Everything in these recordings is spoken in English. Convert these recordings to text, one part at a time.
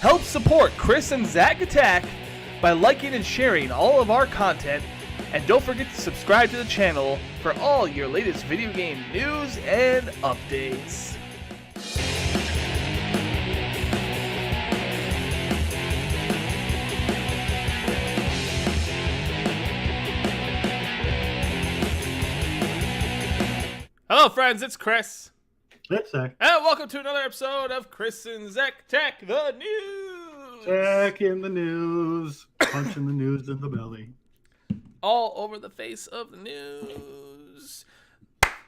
Help support Chris and Zach Attack by liking and sharing all of our content, and don't forget to subscribe to the channel for all your latest video game news and updates. Hello friends, it's Chris. That's Zach. And welcome to another episode of Chris and Zach Tech the News. Zach in the news, punching the news in the belly. All over the face of the news.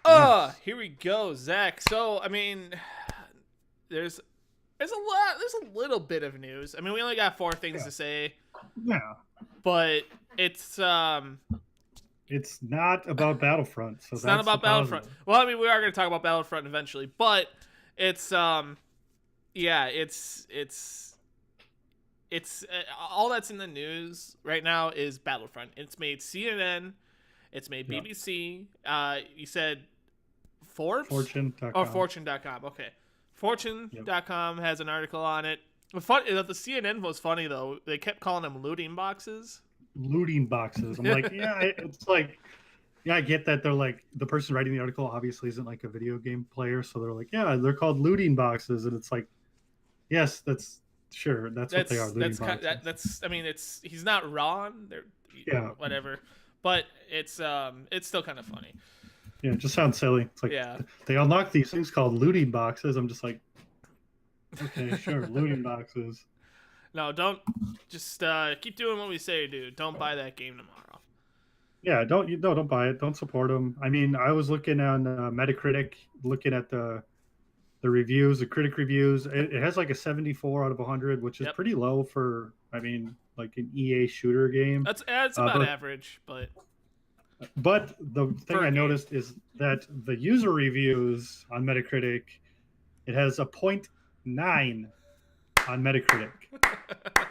Yes. Here we go, Zach. So, I mean, there's a little bit of news. I mean, we only got 4 things to say. Yeah. But it's not about Battlefront, so it's that's not about the Battlefront. positive. Well, I mean, we are going to talk about Battlefront eventually, but it's all that's in the news right now is Battlefront. It's made CNN, it's made BBC. You said Forbes? Fortune.com. Oh, Fortune.com. Okay. Fortune.com has an article on it. The CNN was funny though. They kept calling them looting boxes. Looting boxes. I'm like, it's like, I get that they're like, the person writing the article obviously isn't like a video game player, so they're like, they're called looting boxes, and it's like, yes, that's what they are. Looting boxes. I mean, he's not wrong. Whatever, but it's still kind of funny. Yeah, it just sounds silly. It's like, they unlock these things called looting boxes. I'm just like, okay, sure, looting boxes. No, don't just keep doing what we say, dude. Don't buy that game tomorrow. Yeah, don't buy it. Don't support them. I mean, I was looking on Metacritic, looking at the reviews, the critic reviews. It has like a 74 out of 100, which is pretty low for, I mean, like an EA shooter game. That's about average, but the thing I noticed is that the user reviews on Metacritic, it has a 0.9 on Metacritic.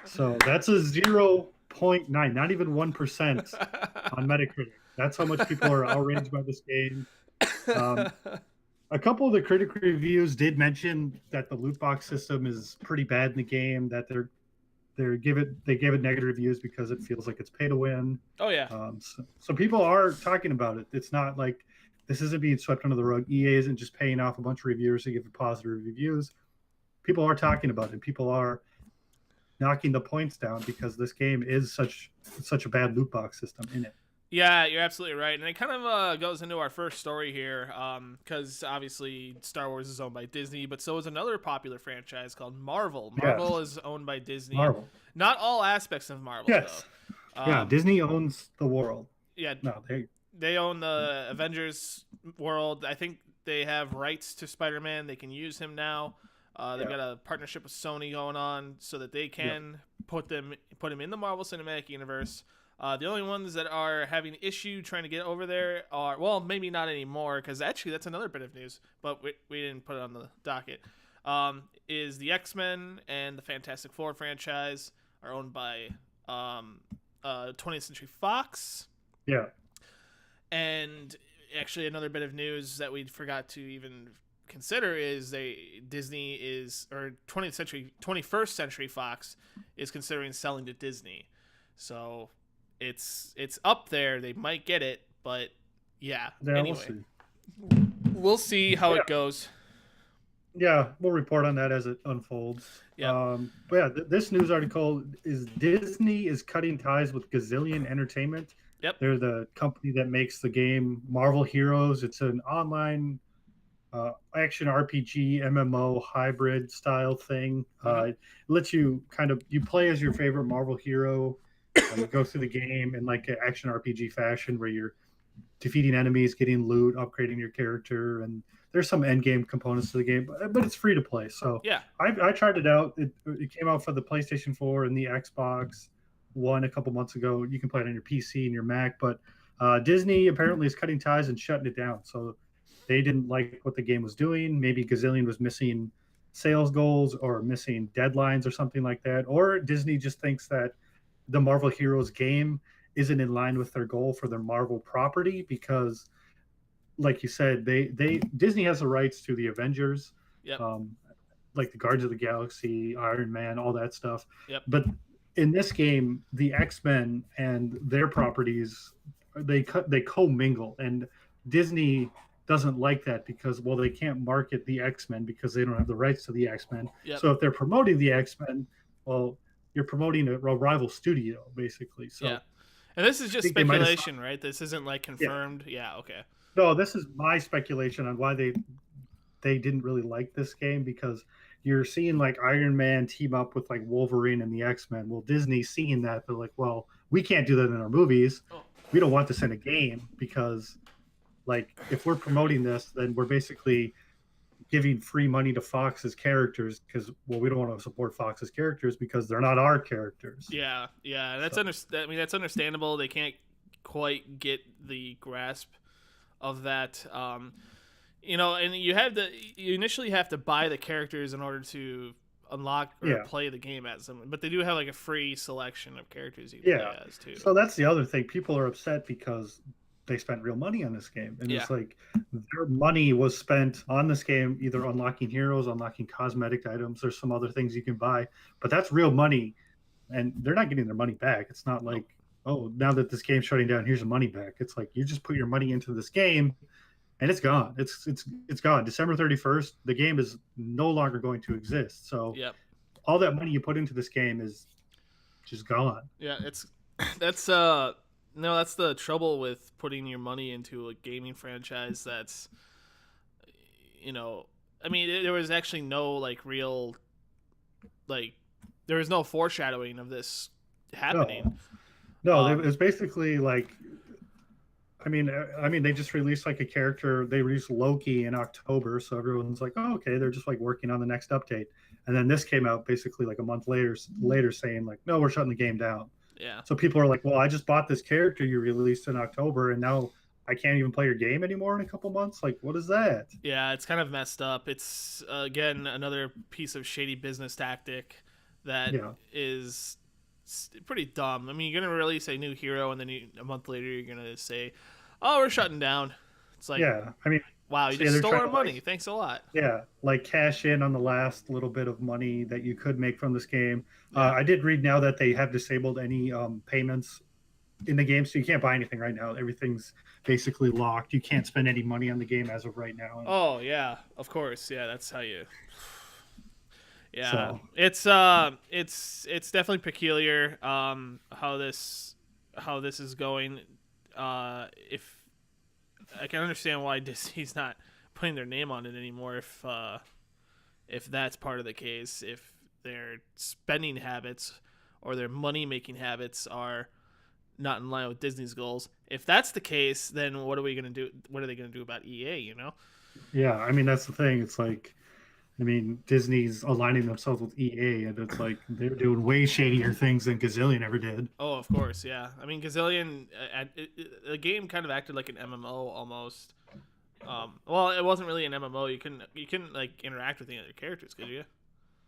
So that's a 0.9, not even 1% on Metacritic. That's how much people are outraged by this game. A couple of the critic reviews did mention that the loot box system is pretty bad in the game, that they gave it negative reviews because it feels like it's pay to win. Oh yeah. So people are talking about it. It's not like this isn't being swept under the rug. EA isn't just paying off a bunch of reviewers to give it positive reviews. People are talking about it. People are knocking the points down because this game is such a bad loot box system in it. Yeah, you're absolutely right. And it kind of goes into our first story here because obviously Star Wars is owned by Disney, but so is another popular franchise called Marvel. Marvel is owned by Disney. Marvel. Not all aspects of Marvel, yes. though. Disney owns the world. Yeah, no, they own the Avengers world. I think they have rights to Spider-Man. They can use him now. They've got a partnership with Sony going on so that they can put him in the Marvel Cinematic Universe. The only ones that are having issue trying to get over there are, well, maybe not anymore, because actually that's another bit of news, but we didn't put it on the docket, is the X-Men and the Fantastic Four franchise are owned by 20th Century Fox. Yeah. And actually another bit of news that we forgot to even consider is 21st Century Fox is considering selling to Disney. So it's up there. They might get it, but anyway, we'll see how it goes. Yeah, we'll report on that as it unfolds. This news article is Disney is cutting ties with Gazillion Entertainment. Yep. They're the company that makes the game Marvel Heroes. It's an online action RPG MMO hybrid style thing. It lets you you play as your favorite Marvel hero. You go through the game in like an action RPG fashion where you're defeating enemies, getting loot, upgrading your character, and there's some end game components to the game, but it's free to play. So I tried it out. It came out for the PlayStation 4 and the Xbox One a couple months ago. You can play it on your PC and your Mac, but Disney apparently is cutting ties and shutting it down. So they didn't like what the game was doing. Maybe Gazillion was missing sales goals or missing deadlines or something like that. Or Disney just thinks that the Marvel Heroes game isn't in line with their goal for their Marvel property because, like you said, Disney has the rights to the Avengers. Yep. like the Guardians of the Galaxy, Iron Man, all that stuff. Yep. But in this game, the X-Men and their properties, they commingle, and Disney doesn't like that because, well, they can't market the X-Men because they don't have the rights to the X-Men. Yep. So if they're promoting the X-Men, well, you're promoting a rival studio basically. So yeah. And this is just speculation, right? This isn't like confirmed. Yeah. Okay. No, this is my speculation on why they didn't really like this game, because you're seeing like Iron Man team up with like Wolverine and the X-Men. Well, Disney's seeing that, they're like, well, we can't do that in our movies. We don't want this in a game, because like if we're promoting this, then we're basically giving free money to Fox's characters, because, well, we don't want to support Fox's characters because they're not our characters. Yeah, that's I mean, that's understandable. They can't quite get the grasp of that. You know, and you initially have to buy the characters in order to unlock or play the game as them. But they do have like a free selection of characters you can play as too. So that's the other thing. People are upset because they spent real money on this game, and it's like their money was spent on this game, either unlocking heroes, unlocking cosmetic items. There's some other things you can buy, but that's real money, and they're not getting their money back. It's not like, oh, now that this game's shutting down, here's your money back. It's like you just put your money into this game, and it's gone. It's gone. December 31st, the game is no longer going to exist. So all that money you put into this game is just gone. Yeah, that's the trouble with putting your money into a gaming franchise. That's, you know, I mean, there was actually no like real, like, there was no foreshadowing of this happening. No, it was basically like, I mean, they just released like a character. They released Loki in October, so everyone's like, oh, okay, they're just like working on the next update. And then this came out basically like a month later saying like, no, we're shutting the game down. Yeah. So people are like, well, I just bought this character you released in October, and now I can't even play your game anymore in a couple months. Like, what is that? Yeah, it's kind of messed up. It's again another piece of shady business tactic that is pretty dumb. I mean, you're gonna release a new hero, and then a month later you're gonna say, "Oh, we're shutting down." It's like, I mean, wow, you just stole our money. Thanks a lot. Yeah, like cash in on the last little bit of money that you could make from this game. I did read now that they have disabled any payments in the game, so you can't buy anything right now. Everything's basically locked. You can't spend any money on the game as of right now. Oh yeah, of course. Yeah, that's how you. Yeah, so. It's definitely peculiar how this is going. If I can understand why Disney's not putting their name on it anymore, if that's part of the case, if their spending habits or their money making habits are not in line with Disney's goals. If that's the case, then what are we gonna do? What are they gonna do about EA? You know? Yeah, I mean that's the thing. It's like, I mean, Disney's aligning themselves with EA, and it's like they're doing way shadier things than Gazillion ever did. Oh, of course, yeah. I mean, Gazillion, the game kind of acted like an MMO almost. Well, it wasn't really an MMO. You couldn't like interact with any other characters, could you?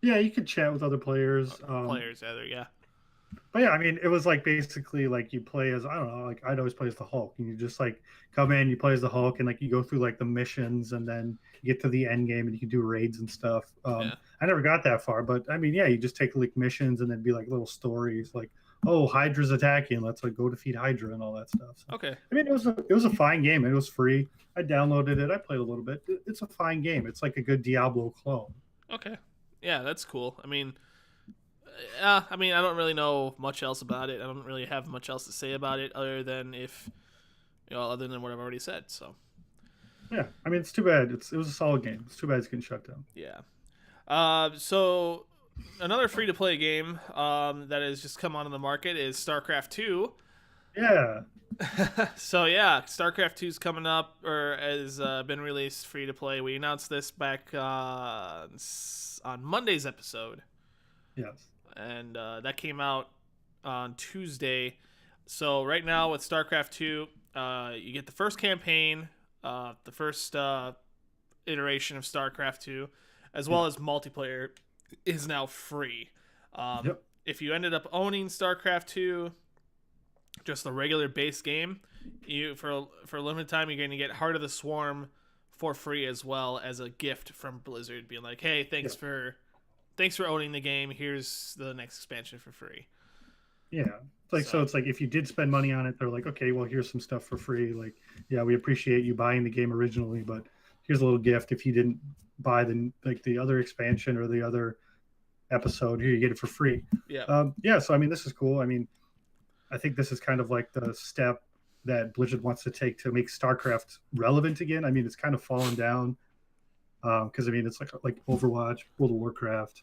Yeah, you could chat with other players. Yeah. But yeah, I mean, it was like basically like you play as, I don't know, like I'd always play as the Hulk, and you just like come in, you play as the Hulk, and like you go through like the missions, and then you get to the end game, and you can do raids and stuff. I never got that far, but I mean, yeah, you just take like missions, and then be like little stories, like, oh, Hydra's attacking, let's like go defeat Hydra and all that stuff. So, okay. I mean, it was a fine game. It was free. I downloaded it. I played a little bit. It's a fine game. It's like a good Diablo clone. Okay. Yeah, that's cool. I mean, I don't really know much else about it. I don't really have much else to say about it other than other than what I've already said. So. Yeah, I mean, it's too bad. It was a solid game. It's too bad it's getting shut down. Yeah. So another free-to-play game that has just come onto the market is StarCraft 2. Yeah. So yeah, StarCraft 2 is coming up, or has been released free to play. We announced this back on Monday's episode. Yes. And that came out on Tuesday. So right now with StarCraft 2, you get the first campaign, the first iteration of StarCraft 2, as well as multiplayer is now free. If you ended up owning StarCraft 2, just the regular base game, you for a limited time you're going to get Heart of the Swarm for free as well as a gift from Blizzard, being like, "Hey, Yeah. thanks for owning the game. Here's the next expansion for free." Yeah. So it's like if you did spend money on it, they're like, okay, well, here's some stuff for free. Like, yeah, we appreciate you buying the game originally, but here's a little gift if you didn't buy the other expansion or the other episode. Here, you get it for free. Yeah. Yeah. So I mean, this is cool. I mean, I think this is kind of like the step that Blizzard wants to take to make StarCraft relevant again. I mean, it's kind of fallen down because I mean, it's like Overwatch, World of Warcraft,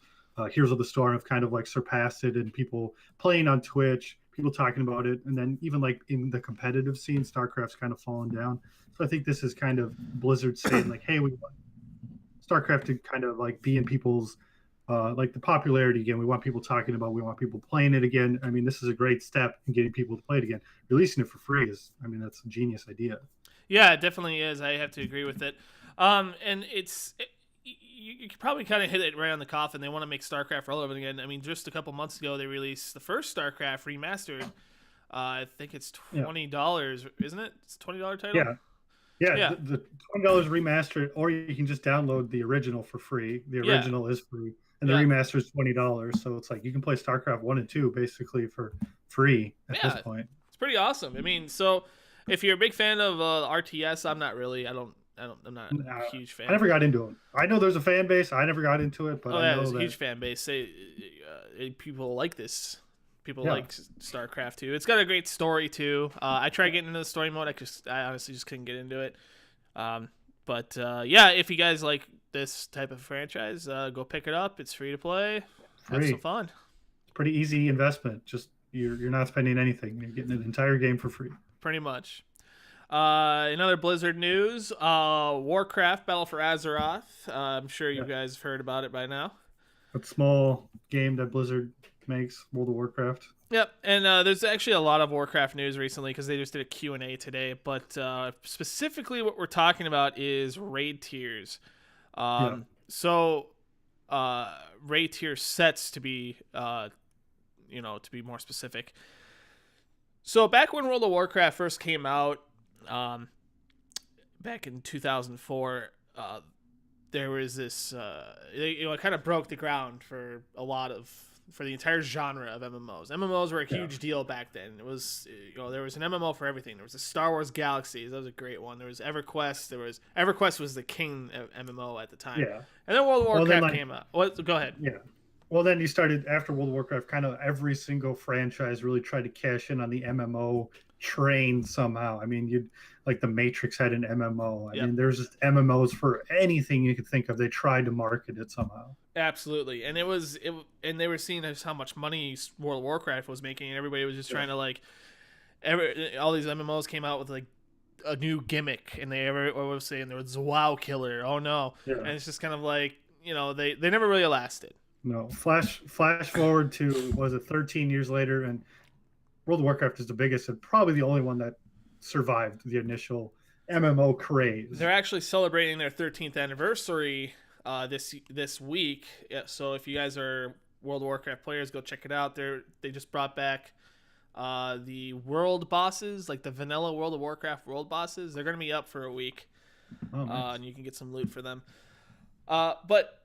Heroes of the Storm have kind of like surpassed it, and people playing on Twitch, people talking about it, and then even like in the competitive scene, StarCraft's kind of fallen down. So I think this is kind of Blizzard saying like, hey, we want StarCraft to kind of like be in people's like the popularity again. We want people talking about. We want people playing it again. I mean, this is a great step in getting people to play it again. Releasing it for free is, I mean, that's a genius idea. Yeah, it definitely is. I have to agree with it. And you could probably kind of hit it right on the coffin. They want to make StarCraft relevant again. I mean, just a couple months ago, they released the first StarCraft remastered. I think it's $20, isn't it? It's a $20 title. Yeah. The $20 remastered, or you can just download the original for free. The original is free, and the remaster is $20. So it's like you can play StarCraft 1 and 2 basically for free at this point. It's pretty awesome. I mean, so if you're a big fan of RTS, I'm not really. I'm not a huge fan. I never got into it. I know there's a fan base. I never got into it, but I know there's a huge fan base. People like this. People like StarCraft too. It's got a great story too. I tried getting into the story mode. I honestly just couldn't get into it. But if you guys like this type of franchise, go pick it up. It's free to play. Have some fun. It's pretty easy investment. Just you're not spending anything. You're getting an entire game for free. Pretty much. In other Blizzard news, Warcraft Battle for Azeroth. I'm sure you guys have heard about it by now. A small game that Blizzard makes, World of Warcraft. Yep, and there's actually a lot of Warcraft news recently because they just did a Q&A today. But specifically what we're talking about is raid tiers. So raid tier sets to be, to be more specific. So back when World of Warcraft first came out, back in 2004, there was this, it kind of broke the ground for the entire genre of MMOs. MMOs were a huge deal back then. It was, there was an MMO for everything. There was a Star Wars Galaxies. That was a great one. There was EverQuest. EverQuest was the king of MMO at the time. Yeah. And then World of Warcraft came out. Go ahead. Yeah. Well, then you started after World of Warcraft. Kind of every single franchise really tried to cash in on the MMO train somehow. I mean, like the Matrix had an MMO. I mean, there's just MMOs for anything you could think of. They tried to market it somehow. Absolutely, and and they were seeing as how much money World of Warcraft was making, and everybody was just trying to all these MMOs came out with like a new gimmick, and they were saying there was a WoW killer. Oh no, and it's just kind of like they never really lasted. No, flash forward to 13 years later, and World of Warcraft is the biggest and probably the only one that survived the initial MMO craze. They're actually celebrating their 13th anniversary this week. Yeah, so if you guys are World of Warcraft players, go check it out. They just brought back the world bosses, like the vanilla World of Warcraft world bosses. They're going to be up for a week, and you can get some loot for them. But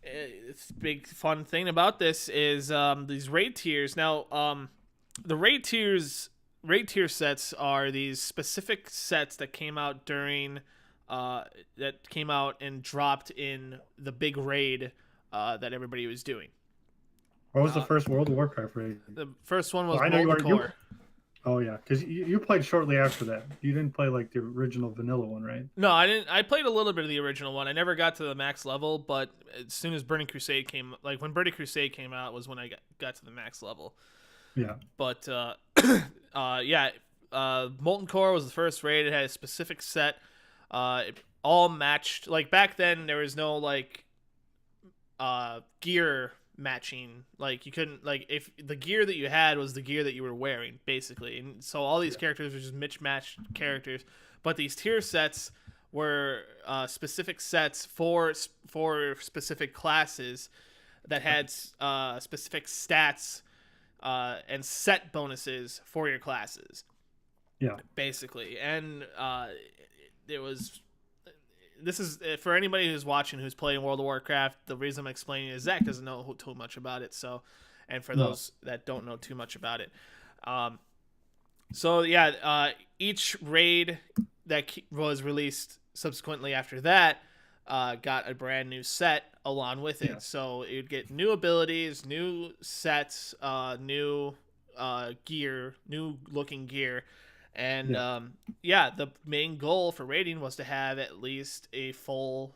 it's big fun thing about this is these raid tiers. Now, the raid tier sets are these specific sets that came out and dropped in the big raid that everybody was doing. What was the first World of Warcraft raid? The first one was Molten Core. Oh yeah, because you played shortly after that. You didn't play like the original vanilla one, right? No, I didn't. I played a little bit of the original one. I never got to the max level, but as soon as Burning Crusade when Burning Crusade came out was when I got to the max level. Yeah. But Molten Core was the first raid. It had a specific set. It all matched. Like back then, there was no gear matching. Like you couldn't if the gear that you had was the gear that you were wearing, basically. And so all these characters were just mismatched characters. But these tier sets were specific sets for specific classes that had specific stats. And set bonuses for your classes. Yeah. Basically. And this is for anybody who's watching who's playing World of Warcraft. The reason I'm explaining is Zach doesn't know too much about it. So, and for those that don't know too much about it, each raid that was released subsequently after that got a brand new set along with it. So you'd get new abilities, new sets, new gear, new looking gear. And the main goal for raiding was to have at least a full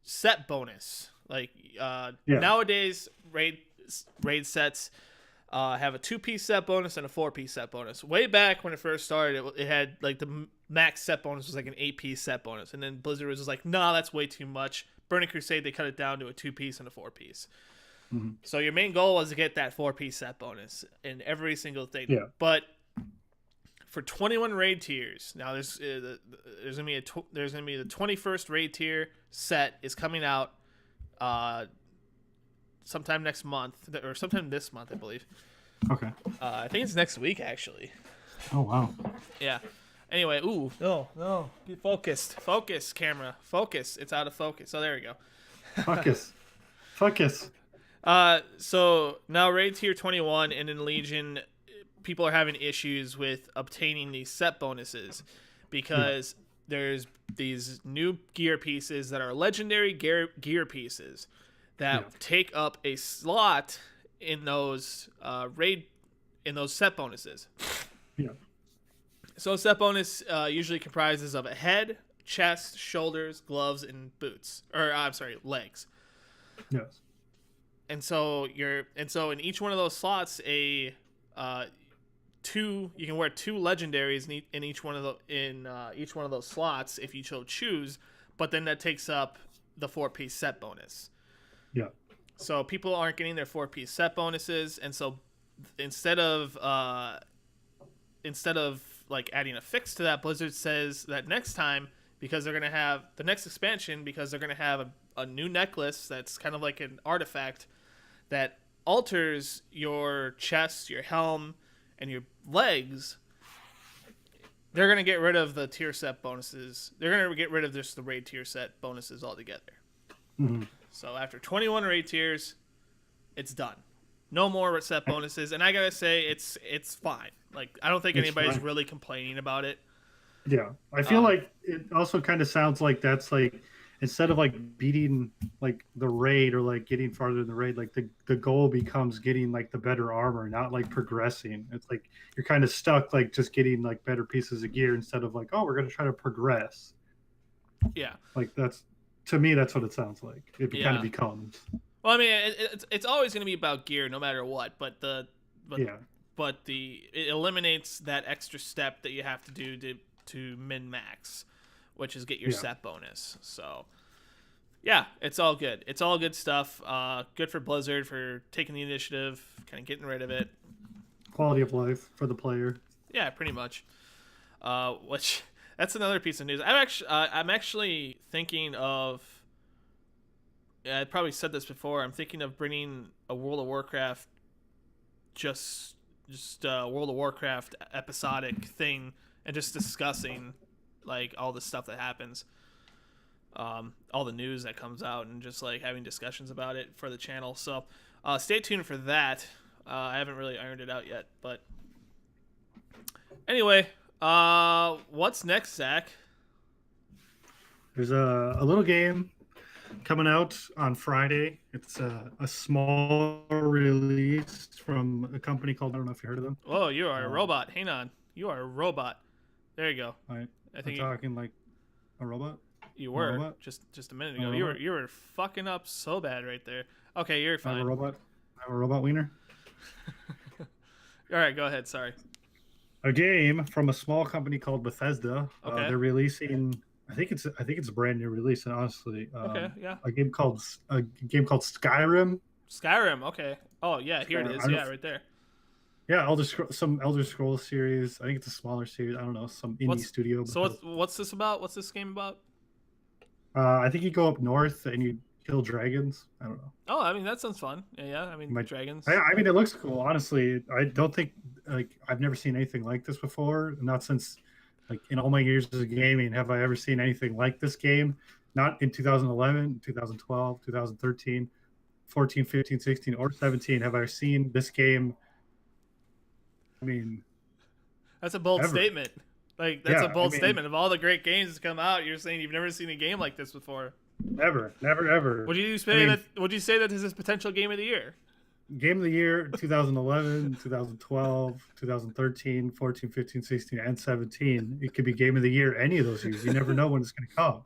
set bonus. Like nowadays, raid sets have a 2-piece set bonus and a 4-piece set bonus. Way back when it first started, it had like the max set bonus was like an 8-piece set bonus, and then Blizzard was just like, nah, that's way too much. Burning Crusade, they cut it down to a 2-piece and a 4-piece. Mm-hmm. So your main goal was to get that 4-piece set bonus in every single thing. Yeah. But for 21 raid tiers, now there's gonna be the 21st raid tier set is coming out sometime next month or sometime this month, I believe. Okay. I think it's next week actually. Oh wow. Yeah. Anyway, no, get focused. Focus, camera. Focus. It's out of focus. So there we go. Focus. So now raid tier 21 and in Legion, people are having issues with obtaining these set bonuses because there's these new gear pieces that are legendary gear pieces that take up a slot in those set bonuses. Yeah. So a set bonus usually comprises of a head, chest, shoulders, gloves, and boots. Or legs. Yes. And so in each one of those slots, you can wear 2 legendaries in each one of those slots if you so choose. But then that takes up the 4-piece set bonus. Yeah. So people aren't getting their 4-piece set bonuses, and so instead of like adding a fix to that, Blizzard says that next time, because they're gonna have the next expansion, because they're gonna have a new necklace that's kind of like an artifact that alters your chest, your helm, and your legs. They're gonna get rid of the tier set bonuses. They're gonna get rid of just the raid tier set bonuses altogether. Mm-hmm. So after 21 raid tiers, it's done. No more set bonuses, and I gotta say, it's fine. Like, I don't think anybody's really complaining about it. Yeah, I feel like it also kind of sounds like that's like, instead of like beating like the raid or like getting farther in the raid, like the goal becomes getting like the better armor, not like progressing. It's like you're kind of stuck like just getting like better pieces of gear instead of like, oh, we're gonna try to progress. Yeah, like to me that's what it sounds like. It kind of becomes. Well, I mean, it's always going to be about gear, no matter what. But it eliminates that extra step that you have to do to min max, which is get your set bonus. So, yeah, it's all good. It's all good stuff. Good for Blizzard for taking the initiative, kind of getting rid of it. Quality of life for the player. Yeah, pretty much. Which that's another piece of news. I'm actually thinking of. I probably said this before. I'm thinking of bringing a World of Warcraft, just World of Warcraft episodic thing, and just discussing like all the stuff that happens, all the news that comes out, and just like having discussions about it for the channel. So stay tuned for that. I haven't really ironed it out yet, but anyway, what's next, Zach? There's a little game coming out on Friday. It's a small release from a company called, I don't know if you heard of them. Oh, you are a robot. Hang on. You are a robot. There you go. I think you're talking like a robot? You were just a minute ago. You were fucking up so bad right there. Okay, you're fine. I'm a robot wiener. All right, go ahead. Sorry. A game from a small company called Bethesda. Okay. They're releasing. I think it's a brand new release, and honestly, okay, yeah. A game called Skyrim. Skyrim. Okay. Oh yeah, here it is. Yeah, right there. Yeah, some Elder Scrolls series. I think it's a smaller series. I don't know, some indie studio. So what's this about? What's this game about? I think you go up north and you kill dragons. I don't know. Oh, I mean that sounds fun. Yeah. I mean dragons. I mean it looks cool. Honestly, I don't think I've never seen anything like this before. Not since Like in all my years of gaming, have I ever seen anything like this game? Not in 2011, 2012, 2013, 14, 15, 16, or 17 have I seen this game. I mean, That's a bold ever. statement. Like, that's a Yeah, I bold mean, statement. Of all the great games that come out, you're saying you've never seen a game like this before. ever, never, ever. Would you I say mean, that? Would you say that this is potential game of the year? game of the year 2011, 2012, 2013, 14, 15, 16, and 17. It could be game of the year any of those years. You never know when it's going to come.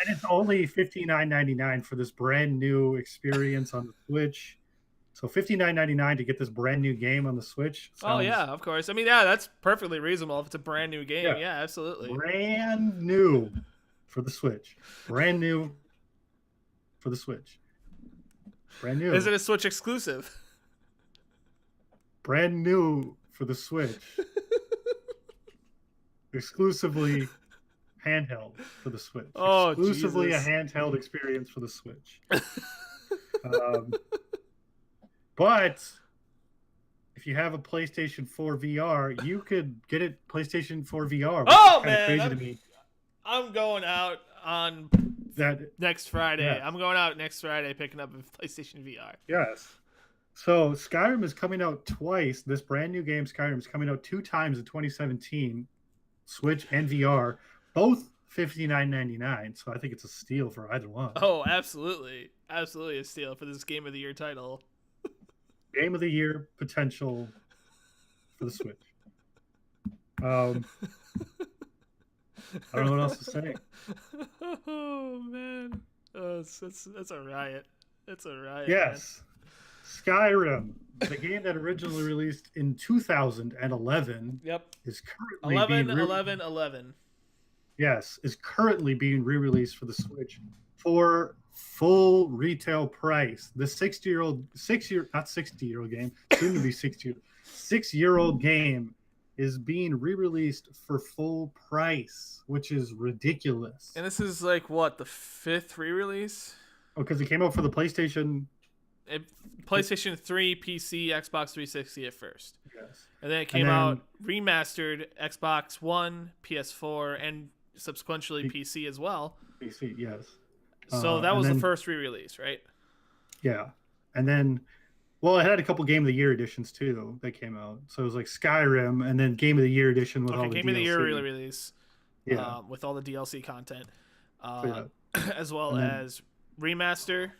And it's only $59.99 for this brand new experience on the Switch. So $59.99 to get this brand new game on the Switch Oh sounds, yeah, of course. I mean, yeah, that's perfectly reasonable if it's a brand new game. yeah, Yeah, absolutely. brand new for the Switch. Brand new for the Switch. Brand new. Is it a Switch exclusive? Brand new for the Switch. Exclusively handheld for the Switch. Oh, Exclusively Jesus. a handheld experience for the Switch. But if you have a PlayStation 4 VR, you could get it PlayStation 4 VR. Which Oh is kind of man, crazy to me. I'm going out on That next Friday. yes. I'm going out next Friday picking up a PlayStation VR. Yes. So Skyrim is coming out twice. This brand new game, Skyrim, is coming out 2 times in 2017, Switch and VR, both $59.99. So I think it's a steal for either one. Oh, absolutely, absolutely a steal for this Game of the Year title. Game of the year potential for the Switch. I don't know what else to say. Oh man, that's a riot. That's a riot. Yes. Skyrim, the game that originally released in 2011, Man. Yep. is currently 11. Yes, is currently being re-released for the Switch for full retail price. The 60-year-old game, soon to be 6-year-old game is being re-released for full price, which is ridiculous. And this is like what, the 5th re-release? Oh, because it came out for the PlayStation. PlayStation 3, PC, Xbox 360 at first. Yes. And then it came out remastered Xbox One, PS4, and subsequently PC as well. PC, yes. So that was the first re-release, right? Yeah. And then, well, it had a couple Game of the Year editions too that came out. So it was like Skyrim and then Game of the Year edition with all the Game DLC. of the Year re-release. Yeah. With all the DLC content. Yeah. As well as remaster.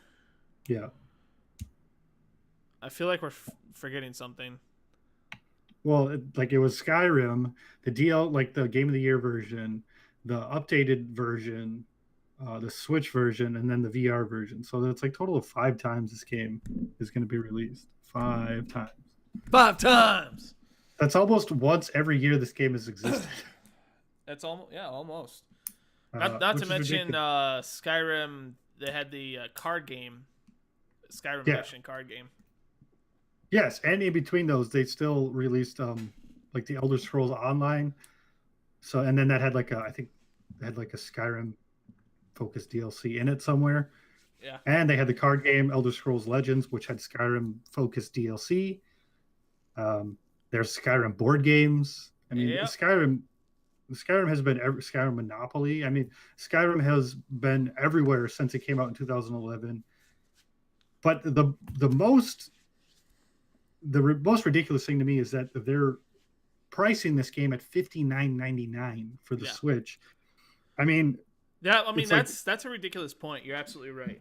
Yeah. I feel like we're forgetting something. Well, it was Skyrim, the the Game of the Year version, the updated version, the Switch version, and then the VR version. So it's like total of 5 times this game is going to be released. 5 times. 5 times. That's almost once every year this game has existed. That's almost almost. Not to mention Skyrim. They had the card game, Skyrim Edition card game. Yes, and in between those, they still released like the Elder Scrolls Online. So, and then that had I think they had like a Skyrim focused DLC in it somewhere. Yeah. And they had the card game Elder Scrolls Legends, which had Skyrim focused DLC. There's Skyrim board games. I mean, Skyrim has been Skyrim Monopoly. I mean, Skyrim has been everywhere since it came out in 2011. But the most ridiculous thing to me is that they're pricing this game at $59.99 for the Switch. I mean, that's a ridiculous point. You're absolutely right.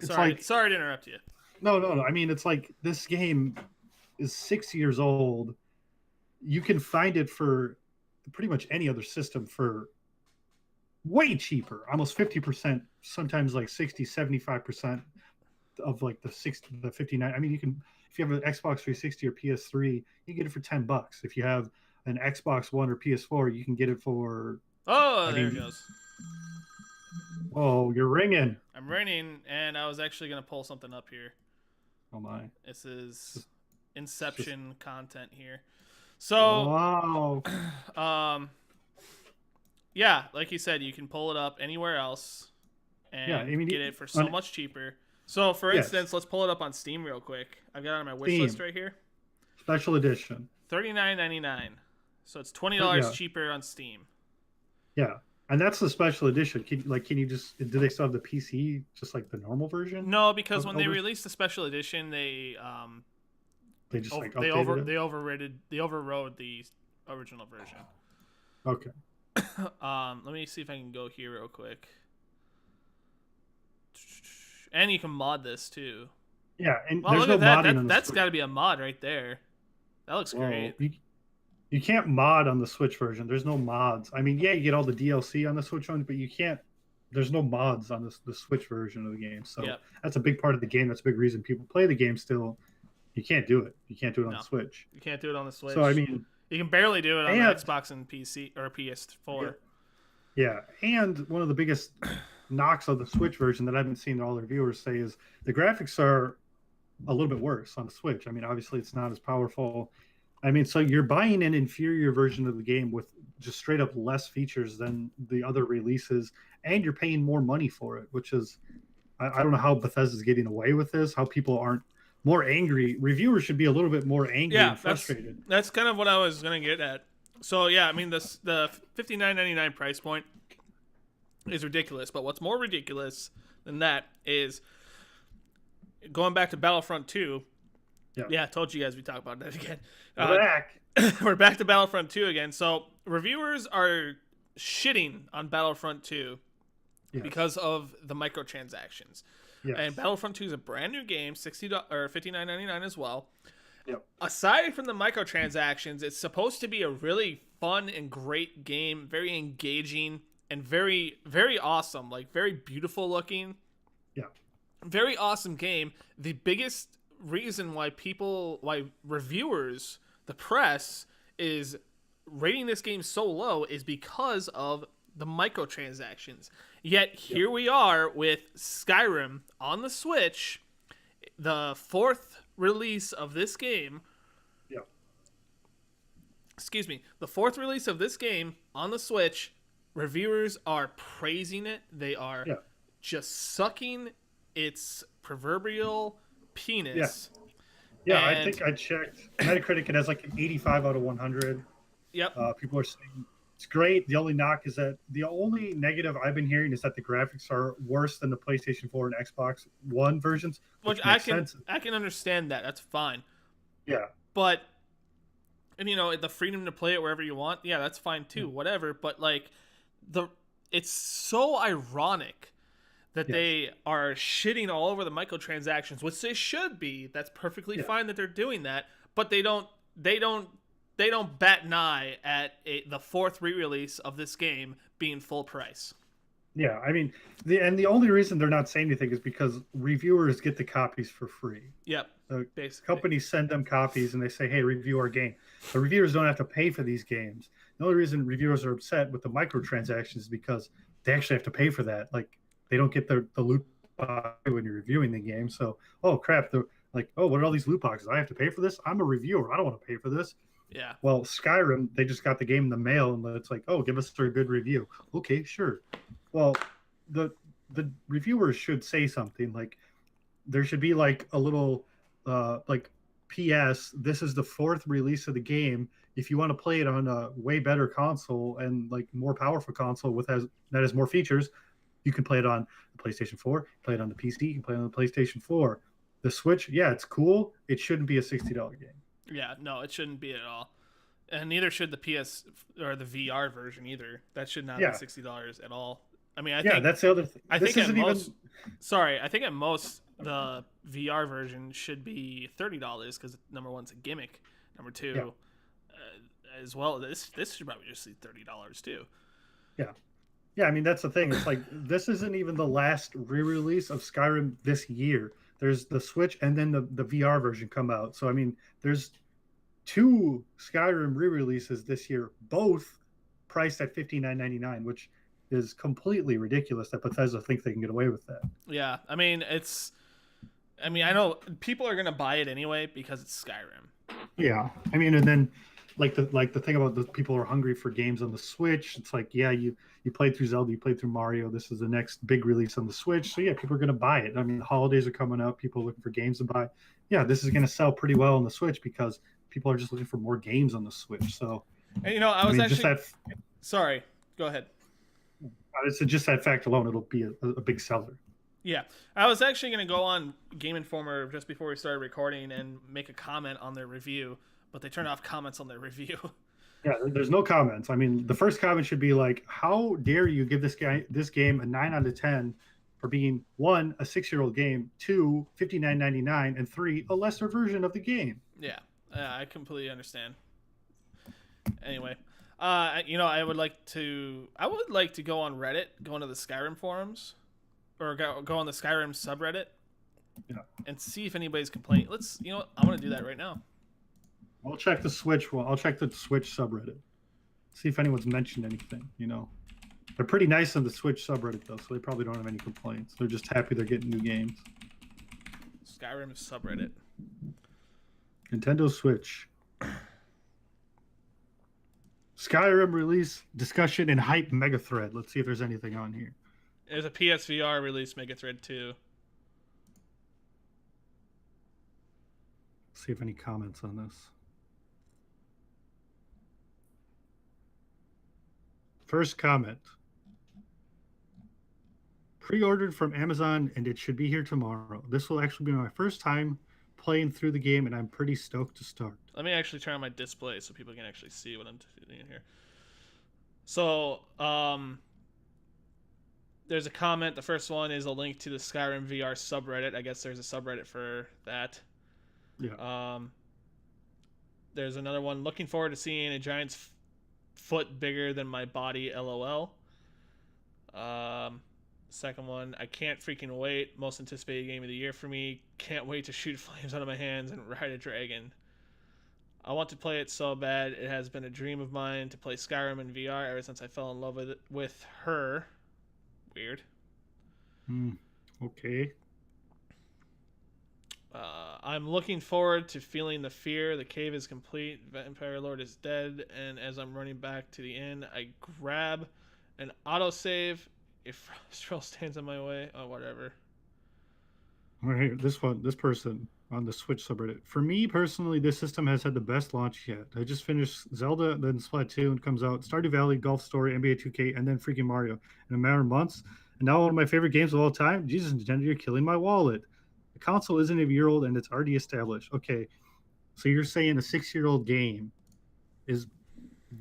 Sorry to interrupt you. No. I mean, it's like this game is 6 years old. You can find it for pretty much any other system for way cheaper, almost 50%, sometimes like 60, 75% of like the 59. I mean, you can, if you have an Xbox 360 or PS3, you get it for $10. If you have an Xbox One or PS4, you can get it for. There it goes. Oh, you're ringing. I'm ringing, and I was actually going to pull something up here. Oh my! This is Inception content here. So, wow. Yeah, like you said, you can pull it up anywhere else and get it for so much cheaper. So, for instance, let's pull it up on Steam real quick. I've got it on my wish list right here. Special edition. $39.99. So it's $20 Yeah, cheaper on Steam. yeah, and that's the special edition. Can you just do they still have the PC just like the normal version No, because of when they Elder? released the special edition, They just like over updated it. they overrode the original version. Okay. Let me see if I can go here real quick. And you can mod this too. Yeah, and Well, there's look no at that. modding on the That's Switch. got to be a mod right there. That looks Whoa, great. you can't mod on the Switch version. There's no mods. I mean, yeah, you get all the DLC on the Switch one, but you can't. There's no mods on the Switch version of the game. So Yep. that's a big part of the game. That's a big reason people play the game still. You can't do it. You can't do it on No. the Switch. You can't do it on the Switch. So I mean, you can barely do it on the and Xbox and PC or PS4. yeah, and one of the biggest knocks of the Switch version that I've been seeing all the reviewers say is the graphics are a little bit worse on the Switch. I mean, obviously it's not as powerful. I mean, so you're buying an inferior version of the game with just straight up less features than the other releases, and you're paying more money for it, which is I don't know how Bethesda's getting away with this. How people aren't more angry. Reviewers should be a little bit more angry and frustrated. That's kind of what I was gonna get at. So yeah, I mean the $59.99 price point is ridiculous, but what's more ridiculous than that is going back to Battlefront 2. Yeah, I told you guys we talk about that again. We're back to Battlefront 2 again. So reviewers are shitting on Battlefront 2 because of the microtransactions. Yes. And Battlefront 2 is a brand new game, $59.99 as well. Yep. Aside from the microtransactions, it's supposed to be a really fun and great game, very engaging and very, very awesome, like very beautiful looking. Yeah. Very awesome game. The biggest reason why reviewers, the press, is rating this game so low is because of the microtransactions. Yet here we are with Skyrim on the Switch, the fourth release of this game. Yep. Excuse me, the fourth release of this game on the Switch. Reviewers are praising it. They are just sucking its proverbial penis. Yeah, I think I checked. Metacritic, it has like an 85 out of 100. Yep. People are saying it's great. The only knock is that the only negative I've been hearing is that the graphics are worse than the PlayStation 4 and Xbox One versions. Which I can understand that. That's fine. Yeah. But, and you know, the freedom to play it wherever you want, yeah, that's fine too. Whatever. But like, it's so ironic that they are shitting all over the microtransactions, which they should be. That's perfectly fine that they're doing that, but they don't bat an eye at the fourth re-release of this game being full price. Yeah, I mean, the only reason they're not saying anything is because reviewers get the copies for free. Yep. Basically. Companies send them copies and they say, "Hey, review our game." The reviewers don't have to pay for these games. The only reason reviewers are upset with the microtransactions is because they actually have to pay for that. Like, they don't get the loot box when you're reviewing the game. So, oh crap, they're like, "Oh, what are all these loot boxes? I have to pay for this? I'm a reviewer. I don't want to pay for this." Yeah. Well, Skyrim, they just got the game in the mail, and it's like, "Oh, give us a good review." Okay, sure. Well, the reviewers should say something like, there should be like a little like, "P.S. This is the fourth release of the game. If you want to play it on a way better console and like more powerful console that has more features, you can play it on the PlayStation 4, play it on the PC, you can play it on the PlayStation 4. The Switch, yeah, it's cool. It shouldn't be a $60 game." Yeah, no, it shouldn't be at all. And neither should the PS or the VR version either. That should not be $60 at all. I mean, I think that's the other thing. I think at most the VR version should be $30 because number one's a gimmick. Number two, as well, this should probably just be $30 too. Yeah. Yeah, I mean, that's the thing. It's like, this isn't even the last re-release of Skyrim this year. There's the Switch and then the VR version come out. So, I mean, there's 2 Skyrim re-releases this year, both priced at $59.99, which is completely ridiculous that Bethesda thinks they can get away with that. Yeah, I mean, I know people are going to buy it anyway because it's Skyrim. Yeah, I mean, and then like the thing about the people are hungry for games on the Switch. It's like, yeah, you played through Zelda, you played through Mario. This is the next big release on the Switch. So yeah, people are going to buy it. I mean, the holidays are coming up. People are looking for games to buy. Yeah, this is going to sell pretty well on the Switch because people are just looking for more games on the Switch. So And I I was mean, just actually that. sorry. Go ahead. It's just that fact alone, it'll be a big seller. Yeah, I was actually going to go on Game Informer just before we started recording and make a comment on their review, but they turned off comments on their review. Yeah, there's no comments. I mean, the first comment should be like, "How dare you give this game a 9 out of 10 for being one, a 6-year-old game, two, $59.99, and three, a lesser version of the game." Yeah, I completely understand. Anyway, I would like to go on Reddit, go into the Skyrim forums, or go on the Skyrim subreddit Yeah, and see if anybody's complaining. I want to do that right now. I'll check the Switch. Well, I'll check the Switch subreddit. See if anyone's mentioned anything. They're pretty nice on the Switch subreddit though, so they probably don't have any complaints. They're just happy they're getting new games. Skyrim subreddit. Nintendo Switch. Skyrim release discussion and hype mega thread. Let's see if there's anything on here. There's a PSVR release mega thread too. See if any comments on this. First comment. Pre-ordered from Amazon and it should be here tomorrow. This will actually be my first time playing through the game and I'm pretty stoked to start. Let me actually turn on my display so people can actually see what I'm doing here. So, there's a comment. The first one is a link to the Skyrim VR subreddit. I guess there's a subreddit for that. Yeah. There's another one. Looking forward to seeing a giant's foot bigger than my body. LOL. Second one. I can't freaking wait. Most anticipated game of the year for me. Can't wait to shoot flames out of my hands and ride a dragon. I want to play it so bad. It has been a dream of mine to play Skyrim in VR ever since I fell in love with her. Weird. Okay. I'm looking forward to feeling the fear. The cave is complete. Vampire Lord is dead. And as I'm running back to the inn, I grab an autosave. If Frostrill stands in my way, oh, whatever. All right, this person on the Switch subreddit. For me personally, this system has had the best launch yet. I just finished Zelda, then Splatoon comes out, Stardew Valley, Golf Story, NBA 2K, and then freaking Mario in a matter of months. And now one of my favorite games of all time. Jesus, Nintendo, you're killing my wallet. The console isn't a year old and it's already established. Okay, so you're saying a 6-year-old game is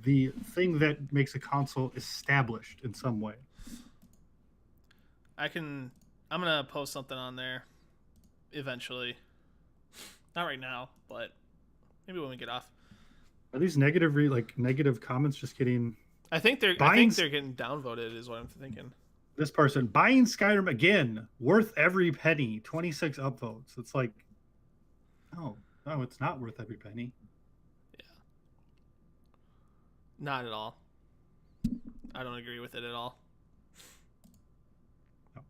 the thing that makes a console established in some way. I'm gonna post something on there eventually. Not right now, but maybe when we get off. Are these negative comments just getting? I think they're getting downvoted is what I'm thinking. This person buying Skyrim again, worth every penny. 26 upvotes. It's like, no, it's not worth every penny. Yeah, not at all. I don't agree with it at all. No.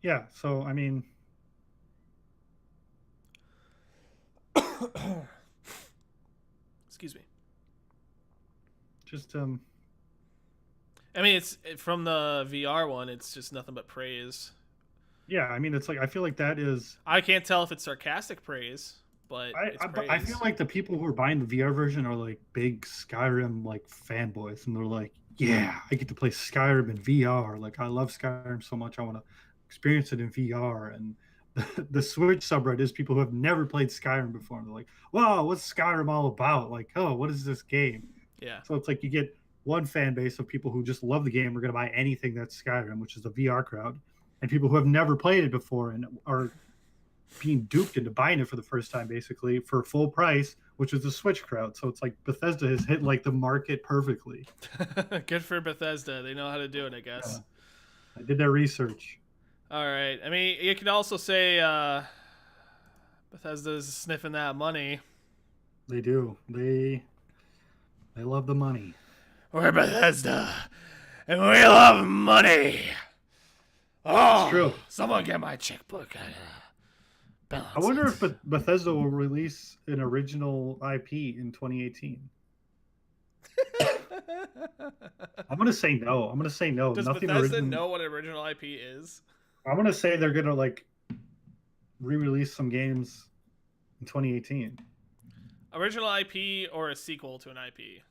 Yeah, so I mean. Excuse me. Just I mean, it's from the VR one. It's just nothing but praise. Yeah, I mean, it's like I feel like that is. I can't tell if it's sarcastic praise, but it's praise. I feel like the people who are buying the VR version are like big Skyrim like fanboys, and they're like, "Yeah, I get to play Skyrim in VR. Like, I love Skyrim so much, I want to experience it in VR." And the Switch subreddit is people who have never played Skyrim before, and they're like, "Wow, what's Skyrim all about? Like, oh, what is this game?" Yeah. So it's like you get one fan base of people who just love the game, are going to buy anything that's Skyrim, which is the VR crowd, and people who have never played it before and are being duped into buying it for the first time, basically for full price, which is the Switch crowd. So it's like Bethesda has hit like the market perfectly. Good for Bethesda. They know how to do it, I guess. I did their research. All right. I mean, you can also say Bethesda's sniffing that money. They do. They love the money. We're Bethesda, and we love money. Oh, it's true. Someone get my checkbook. I wonder if Bethesda will release an original IP in 2018. I'm gonna say no. Does Nothing Bethesda know what original IP is? I'm gonna say they're gonna like re-release some games in 2018. Original IP or a sequel to an IP.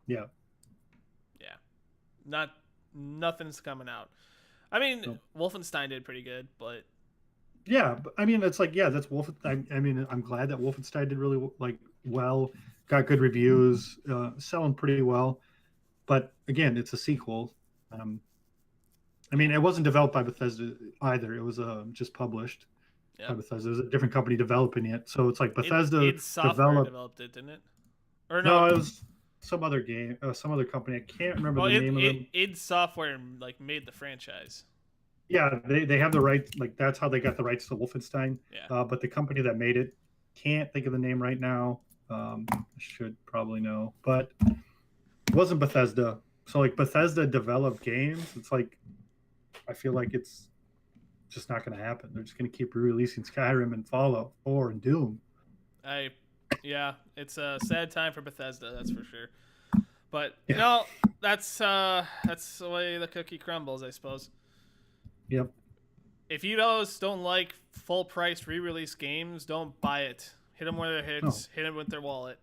Yeah. Yeah. Nothing's coming out. I mean, Nope. Wolfenstein did pretty good, but Yeah, but I mean, it's like, yeah, that's Wolfenstein. I mean, I'm glad that Wolfenstein did really like well, got good reviews, selling pretty well. But again, it's a sequel. Um, I mean, it wasn't developed by Bethesda either. It was just published by yep. Bethesda. It was a different company developing it. So it's like Bethesda id Software developed. developed it, didn't it? Or No, no? it was some other game, some other company. I can't remember Well, the name of them. id Software like made the franchise. Yeah, they have the rights. Like that's how they got the rights to Wolfenstein. Yeah. But the company that made it can't think of the name right now. I should probably know, but it wasn't Bethesda. So like Bethesda developed games. It's like I feel like it's just not going to happen. They're just going to keep re-releasing Skyrim and Fallout 4 and Doom. Yeah, it's a sad time for Bethesda, that's for sure. But Yeah. you know, that's the way the cookie crumbles, I suppose. Yep. If you guys don't like full price re-release games, don't buy it. Hit them where their hits. Hit them with their wallet.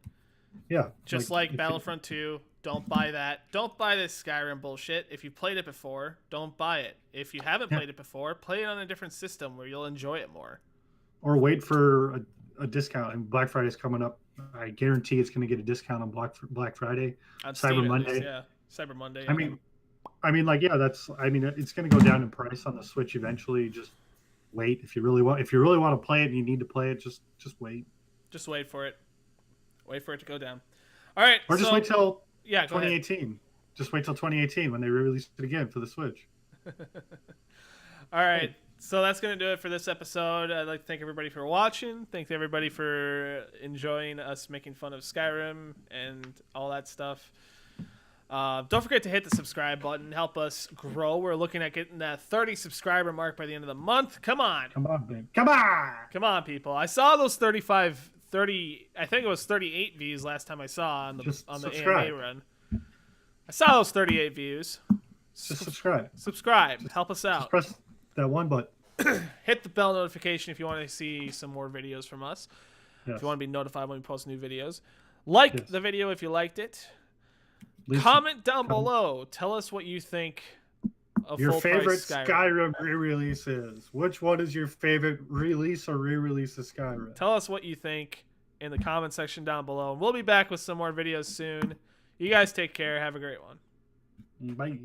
Yeah. Just like Battlefront 2, don't buy that. Don't buy this Skyrim bullshit. If you've played it before, don't buy it. If you haven't played it before, play it on a different system where you'll enjoy it more. Or wait for a discount. And Black Friday's coming up. I guarantee it's going to get a discount on Black Friday, On Cyber Steam, Monday. least, yeah, Cyber Monday. I mean, like, yeah, it's going to go down in price on the Switch eventually. Just wait. If you really want to play it and you need to play it, just wait. Just wait for it. Wait for it to go down. All right. Or just wait till 2018. Just wait till 2018 when they re-release it again for the Switch. All right. So that's going to do it for this episode. I'd like to thank everybody for watching. Thank everybody for enjoying us making fun of Skyrim and all that stuff. Don't forget to hit the subscribe button. Help us grow. We're looking at getting that 30 subscriber mark by the end of the month. Come on. Come on, babe. Come on. Come on, people. I saw those 30, I think it was 38 views last time I saw on the AMA run. I saw those 38 views. Just subscribe. Subscribe. Help us out. Just press that one button. Hit the bell notification if you want to see some more videos from us. Yes. If you want to be notified when we post new videos. Like the video if you liked it. Comment down below. Tell us what you think of your full favorite price Skyrim re-release is. Which one is your favorite release or re-release of Skyrim? Tell us what you think in the comment section down below. We'll be back with some more videos soon. You guys take care. Have a great one. Bye.